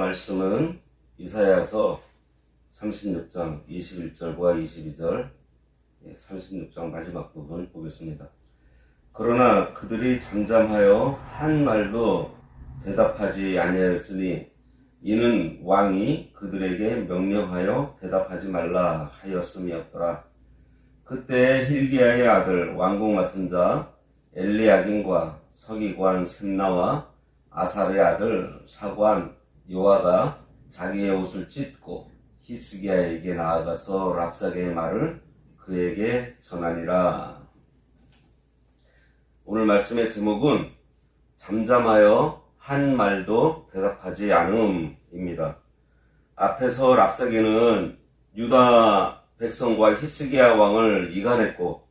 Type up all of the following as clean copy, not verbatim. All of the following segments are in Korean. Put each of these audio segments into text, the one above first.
말씀은 이사야서 36장 21절과 22절 36장 마지막 부분 보겠습니다. 그러나 그들이 잠잠하여 한 말도 대답하지 아니하였으니 이는 왕이 그들에게 명령하여 대답하지 말라 하였음이었더라. 그때 hil기야의 아들 왕궁 맡은 자 엘리야김과 서기관 셈나와 아살의 아들 사관 요아가 자기의 옷을 찢고 히스기야에게 나아가서 랍사게의 말을 그에게 전하니라. 오늘 말씀의 제목은 잠잠하여 한 말도 대답하지 않음입니다. 앞에서 랍사게는 유다 백성과 히스기야 왕을 이간했고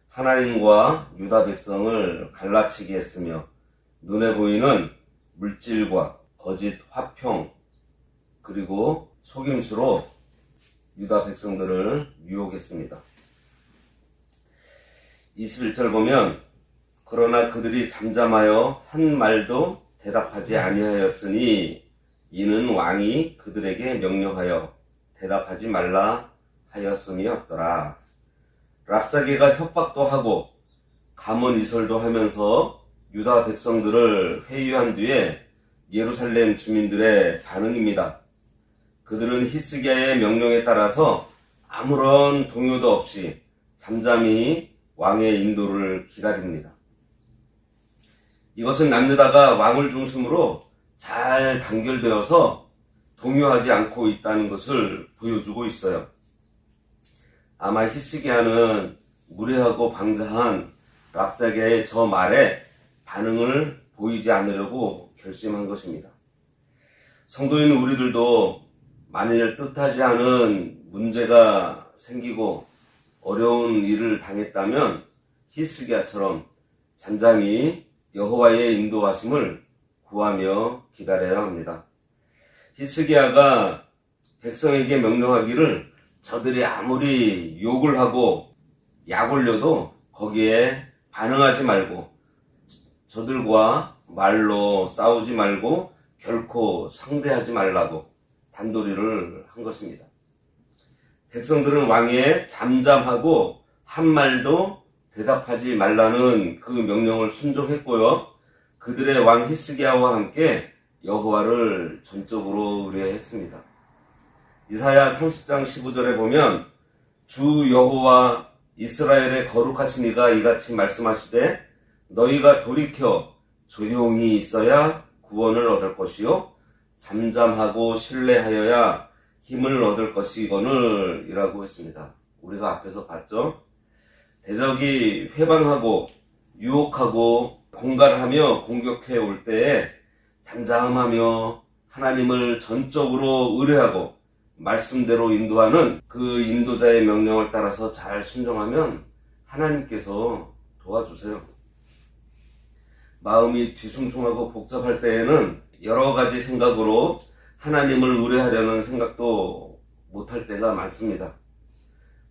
하나님과 유다 백성을 갈라치게 했으며 눈에 보이는 물질과 거짓 화평 그리고 속임수로 유다 백성들을 유혹했습니다. 21절 보면 그러나 그들이 잠잠하여 한 말도 대답하지 아니하였으니 이는 왕이 그들에게 명령하여 대답하지 말라 하였음이었더라. 랍사게가 협박도 하고 가문이설도 하면서 유다 백성들을 회유한 뒤에 예루살렘 주민들의 반응입니다. 그들은 히스기야의 명령에 따라서 아무런 동요도 없이 잠잠히 왕의 인도를 기다립니다. 이것은 남유다가 왕을 중심으로 잘 단결되어서 동요하지 않고 있다는 것을 보여주고 있어요. 아마 히스기야는 무례하고 방자한 랍사게의 저 말에 반응을 보이지 않으려고 결심한 것입니다. 성도인 우리들도 만일 뜻하지 않은 문제가 생기고 어려운 일을 당했다면 히스기야처럼 잠잠히 여호와의 인도하심을 구하며 기다려야 합니다. 히스기야가 백성에게 명령하기를 저들이 아무리 욕을 하고 약 올려도 거기에 반응하지 말고 저들과 말로 싸우지 말고 결코 상대하지 말라고 단도리를 한 것입니다. 백성들은 왕의 잠잠하고 한 말도 대답하지 말라는 그 명령을 순종했고요. 그들의 왕 히스기야와 함께 여호와를 전적으로 의뢰했습니다. 이사야 30장 15절에 보면 주 여호와 이스라엘의 거룩하신 이가 이같이 말씀하시되 너희가 돌이켜 조용히 있어야 구원을 얻을 것이요 잠잠하고 신뢰하여야 힘을 얻을 것이거늘 이라고 했습니다. 우리가 앞에서 봤죠? 대적이 회방하고 유혹하고 공갈하며 공격해 올 때에 잠잠하며 하나님을 전적으로 의뢰하고 말씀대로 인도하는 그 인도자의 명령을 따라서 잘 순종하면 하나님께서 도와주세요. 마음이 뒤숭숭하고 복잡할 때에는 여러 가지 생각으로 하나님을 의뢰하려는 생각도 못할 때가 많습니다.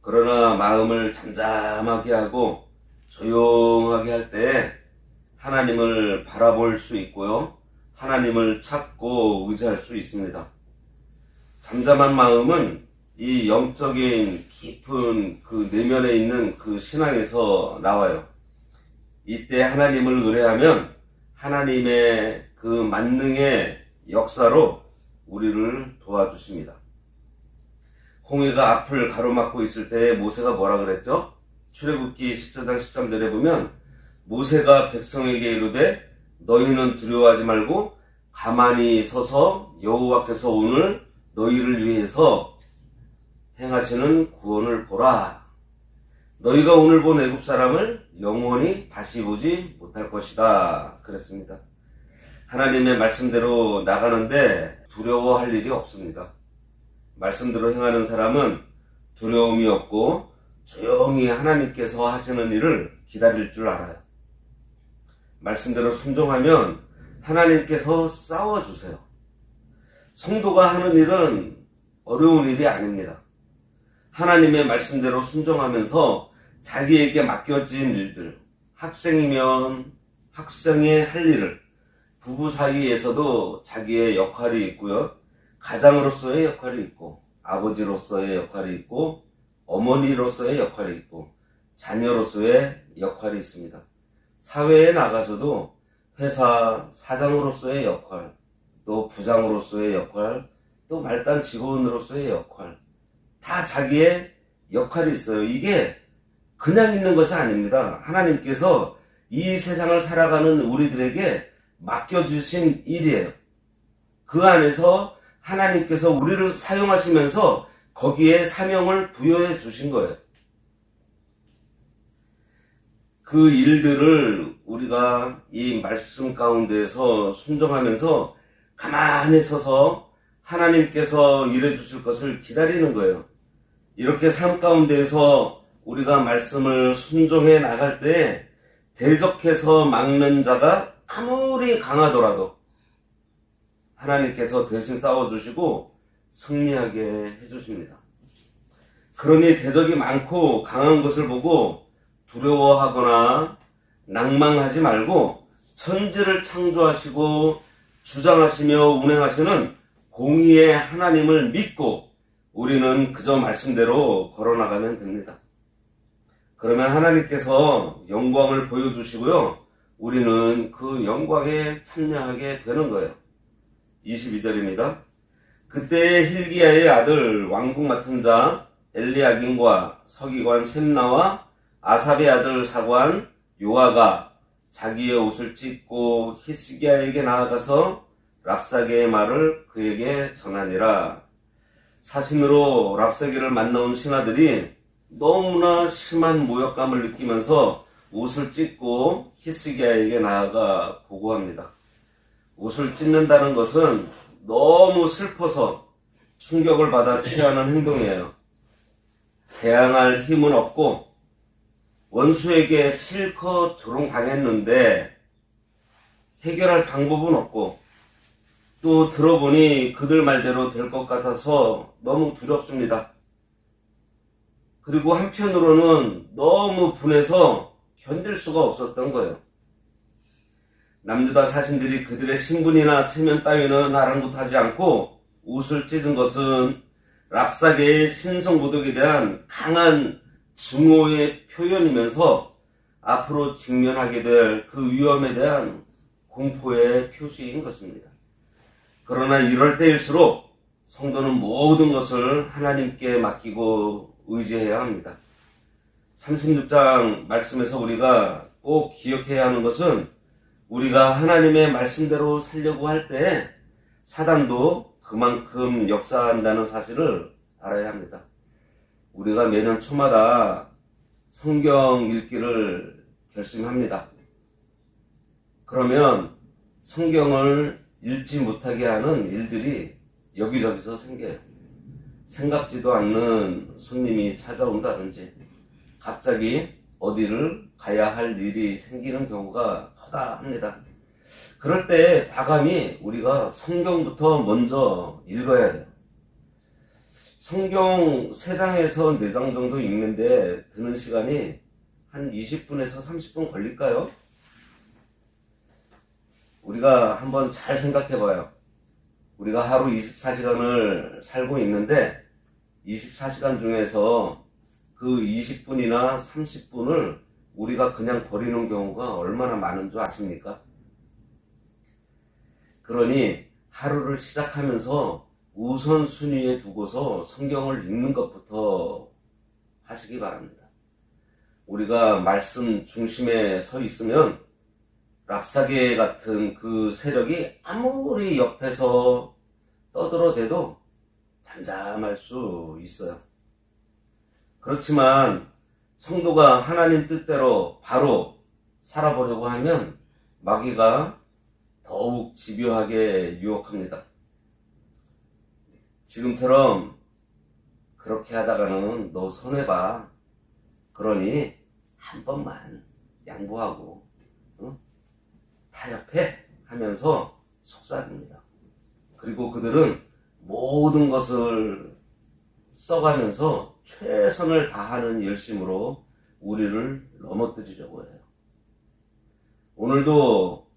그러나 마음을 잠잠하게 하고 조용하게 할 때에 하나님을 바라볼 수 있고요. 하나님을 찾고 의지할 수 있습니다. 잠잠한 마음은 이 영적인 깊은 그 내면에 있는 그 신앙에서 나와요. 이때 하나님을 의뢰하면 하나님의 그 만능의 역사로 우리를 도와주십니다. 홍해가 앞을 가로막고 있을 때 모세가 뭐라 그랬죠? 출애굽기 14장 13절에 보면 모세가 백성에게 이르되 너희는 두려워하지 말고 가만히 서서 여호와께서 오늘 너희를 위해서 행하시는 구원을 보라. 너희가 오늘 본 애굽 사람을 영원히 다시 보지 못할 것이다. 그랬습니다. 하나님의 말씀대로 나가는데 두려워할 일이 없습니다. 말씀대로 행하는 사람은 두려움이 없고 조용히 하나님께서 하시는 일을 기다릴 줄 알아요. 말씀대로 순종하면 하나님께서 싸워주세요. 성도가 하는 일은 어려운 일이 아닙니다. 하나님의 말씀대로 순종하면서 자기에게 맡겨진 일들, 학생이면 학생의 할 일을, 부부 사이에서도 자기의 역할이 있고요. 가장으로서의 역할이 있고, 아버지로서의 역할이 있고, 어머니로서의 역할이 있고, 자녀로서의 역할이 있습니다. 사회에 나가서도 회사 사장으로서의 역할, 또 부장으로서의 역할, 또 말단 직원으로서의 역할, 다 자기의 역할이 있어요. 이게 그냥 있는 것이 아닙니다. 하나님께서 이 세상을 살아가는 우리들에게 맡겨주신 일이에요. 그 안에서 하나님께서 우리를 사용하시면서 거기에 사명을 부여해 주신 거예요. 그 일들을 우리가 이 말씀 가운데에서 순종하면서 가만히 서서 하나님께서 일해 주실 것을 기다리는 거예요. 이렇게 삶 가운데에서 우리가 말씀을 순종해 나갈 때 대적해서 막는 자가 아무리 강하더라도 하나님께서 대신 싸워주시고 승리하게 해주십니다. 그러니 대적이 많고 강한 것을 보고 두려워하거나 낭망하지 말고 천지를 창조하시고 주장하시며 운행하시는 공의의 하나님을 믿고 우리는 그저 말씀대로 걸어나가면 됩니다. 그러면 하나님께서 영광을 보여주시고요. 우리는 그 영광에 참여하게 되는 거예요. 22절입니다. 그때 hil기야의 아들 왕궁 맡은 자 엘리야김과 서기관 셈나와 아삽의 아들 사관 요아가 자기의 옷을 찢고 히스기야에게 나아가서 랍사게의 말을 그에게 전하니라. 사신으로 랍사게를 만나온 신하들이 너무나 심한 모욕감을 느끼면서 옷을 찢고 히스기야에게 나아가 보고합니다. 옷을 찢는다는 것은 너무 슬퍼서 충격을 받아 취하는 행동이에요. 대항할 힘은 없고 원수에게 실컷 조롱당했는데 해결할 방법은 없고 또 들어보니 그들 말대로 될 것 같아서 너무 두렵습니다. 그리고 한편으로는 너무 분해서 견딜 수가 없었던 거예요. 남유다 사신들이 그들의 신분이나 체면 따위는 아랑곳하지 않고 옷을 찢은 것은 랍사게의 신성모독에 대한 강한 증오의 표현이면서 앞으로 직면하게 될 그 위험에 대한 공포의 표시인 것입니다. 그러나 이럴 때일수록 성도는 모든 것을 하나님께 맡기고 의지해야 합니다. 36장 말씀에서 우리가 꼭 기억해야 하는 것은 우리가 하나님의 말씀대로 살려고 할 때 사단도 그만큼 역사한다는 사실을 알아야 합니다. 우리가 매년 초마다 성경 읽기를 결심합니다. 그러면 성경을 읽지 못하게 하는 일들이 여기저기서 생겨요. 생각지도 않는 손님이 찾아온다든지 갑자기 어디를 가야 할 일이 생기는 경우가 허다합니다. 그럴 때 과감히 우리가 성경부터 먼저 읽어야 돼요. 성경 3장에서 4장 정도 읽는데 드는 시간이 한 20분에서 30분 걸릴까요? 우리가 한번 잘 생각해 봐요. 우리가 하루 24시간을 살고 있는데 24시간 중에서 그 20분이나 30분을 우리가 그냥 버리는 경우가 얼마나 많은 줄 아십니까? 그러니 하루를 시작하면서 우선순위에 두고서 성경을 읽는 것부터 하시기 바랍니다. 우리가 말씀 중심에 서 있으면 랍사게 같은 그 세력이 아무리 옆에서 떠들어대도 잠잠할 수 있어요. 그렇지만 성도가 하나님 뜻대로 바로 살아보려고 하면 마귀가 더욱 집요하게 유혹합니다. 지금처럼 그렇게 하다가는 너 손해봐. 그러니 한 번만 양보하고 타협해 하면서 속삭입니다. 그리고 그들은 모든 것을 써가면서 최선을 다하는 열심으로 우리를 넘어뜨리려고 해요. 오늘도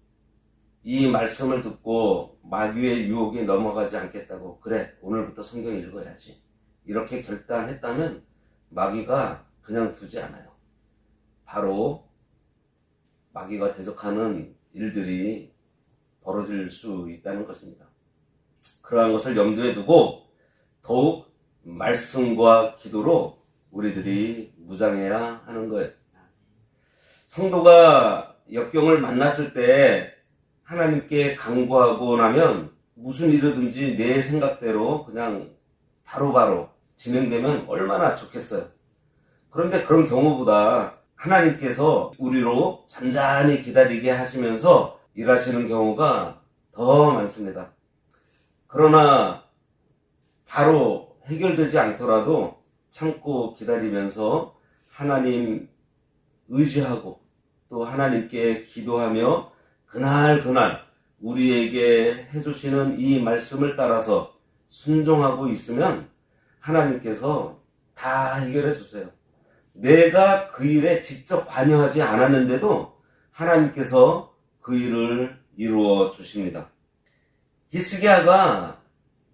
이 말씀을 듣고 마귀의 유혹에 넘어가지 않겠다고, 그래, 오늘부터 성경 읽어야지, 이렇게 결단했다면 마귀가 그냥 두지 않아요. 바로 마귀가 대적하는 일들이 벌어질 수 있다는 것입니다. 그러한 것을 염두에 두고 더욱 말씀과 기도로 우리들이 무장해야 하는 거예요. 성도가 역경을 만났을 때 하나님께 간구하고 나면 무슨 일이든지 내 생각대로 그냥 바로바로 진행되면 얼마나 좋겠어요. 그런데 그런 경우보다 하나님께서 우리로 잠잠히 기다리게 하시면서 일하시는 경우가 더 많습니다. 그러나 바로 해결되지 않더라도 참고 기다리면서 하나님 의지하고 또 하나님께 기도하며 그날 우리에게 해주시는 이 말씀을 따라서 순종하고 있으면 하나님께서 다 해결해 주세요. 내가 그 일에 직접 관여하지 않았는데도 하나님께서 그 일을 이루어 주십니다. 히스기야가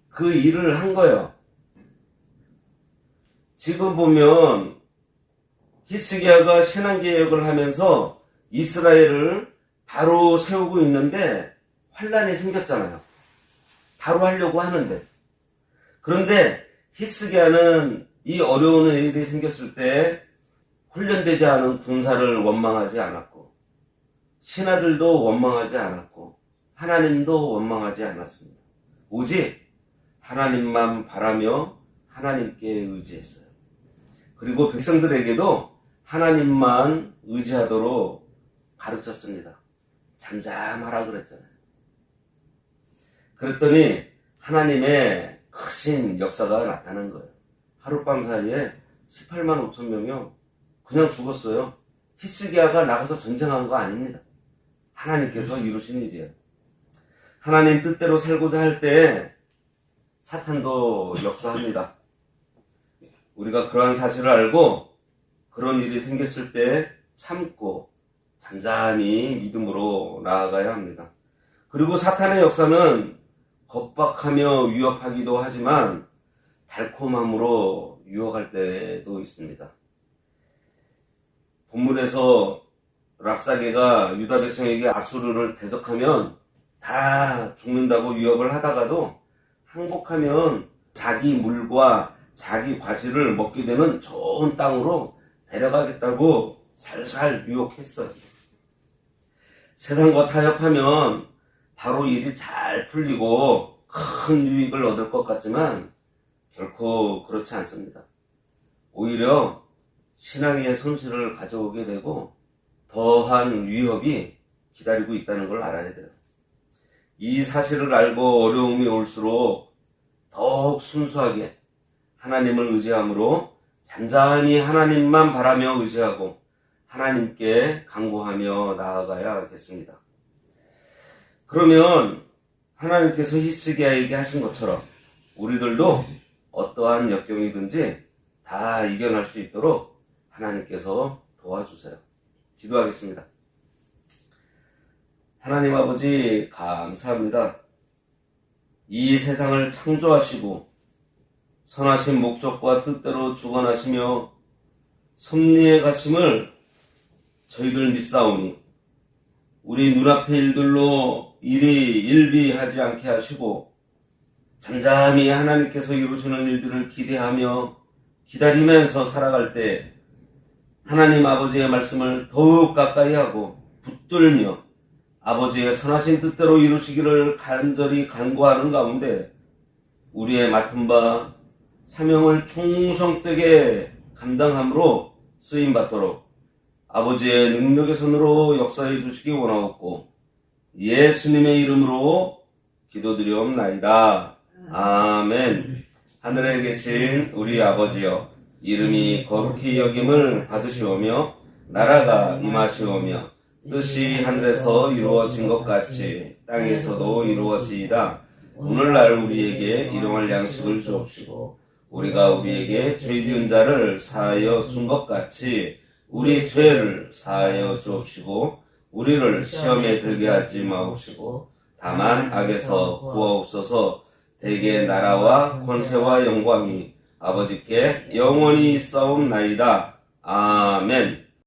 그 일을 한 거예요. 지금 보면 히스기야가 신앙개혁을 하면서 이스라엘을 바로 세우고 있는데 환란이 생겼잖아요. 바로 하려고 하는데. 그런데 히스기야는 이 어려운 일이 생겼을 때 훈련되지 않은 군사를 원망하지 않았고, 신하들도 원망하지 않았고, 하나님도 원망하지 않았습니다. 오직 하나님만 바라며 하나님께 의지했어요. 그리고 백성들에게도 하나님만 의지하도록 가르쳤습니다. 잠잠하라 그랬잖아요. 그랬더니 하나님의 크신 역사가 나타난 거예요. 하룻밤 사이에 18만 5천 명이요, 그냥 죽었어요. 히스기야가 나가서 전쟁한 거 아닙니다. 하나님께서 이루신 일이에요. 하나님 뜻대로 살고자 할 때 사탄도 역사합니다. 우리가 그러한 사실을 알고 그런 일이 생겼을 때 참고 잠잠히 믿음으로 나아가야 합니다. 그리고 사탄의 역사는 겁박하며 위협하기도 하지만 달콤함으로 유혹할 때도 있습니다. 본문에서 랍사게가 유다 백성에게 아수르를 대적하면 다 죽는다고 위협을 하다가도 항복하면 자기 물과 자기 과실을 먹게 되는 좋은 땅으로 데려가겠다고 살살 유혹했어요. 세상과 타협하면 바로 일이 잘 풀리고 큰 유익을 얻을 것 같지만 결코 그렇지 않습니다. 오히려 신앙의 손실을 가져오게 되고 더한 위협이 기다리고 있다는 걸 알아야 돼요. 이 사실을 알고 어려움이 올수록 더욱 순수하게 하나님을 의지함으로 잠잠히 하나님만 바라며 의지하고 하나님께 간구하며 나아가야겠습니다. 그러면 하나님께서 히스기야에게 하신 것처럼 우리들도 어떠한 역경이든지 다 이겨낼 수 있도록 하나님께서 도와주세요. 기도하겠습니다. 하나님 아버지, 감사합니다. 이 세상을 창조하시고 선하신 목적과 뜻대로 주관하시며 섭리해 가심을 저희들 믿사오니 우리 눈앞의 일들로 일이 일비하지 않게 하시고 잠잠히 하나님께서 이루시는 일들을 기대하며 기다리면서 살아갈 때 하나님 아버지의 말씀을 더욱 가까이 하고 붙들며 아버지의 선하신 뜻대로 이루시기를 간절히 간구하는 가운데 우리의 맡은 바 사명을 충성되게 감당함으로 쓰임받도록 아버지의 능력의 손으로 역사해 주시기 원하옵고 예수님의 이름으로 기도드리옵나이다. 아멘. 하늘에 계신 우리 아버지여, 이름이 거룩히 여김을 받으시오며 나라가 임하시오며 뜻이 하늘에서 이루어진 것 같이 땅에서도 이루어지이다. 오늘날 우리에게 일용할 양식을 주옵시고 우리가 우리에게 죄 지은 자를 사하여 준 것 같이 우리 죄를 사하여 주옵시고 우리를 시험에 들게 하지 마옵시고 다만 악에서 구하옵소서. 대개 나라와 권세와 영광이 아버지께 영원히 있사옵나이다. 아멘.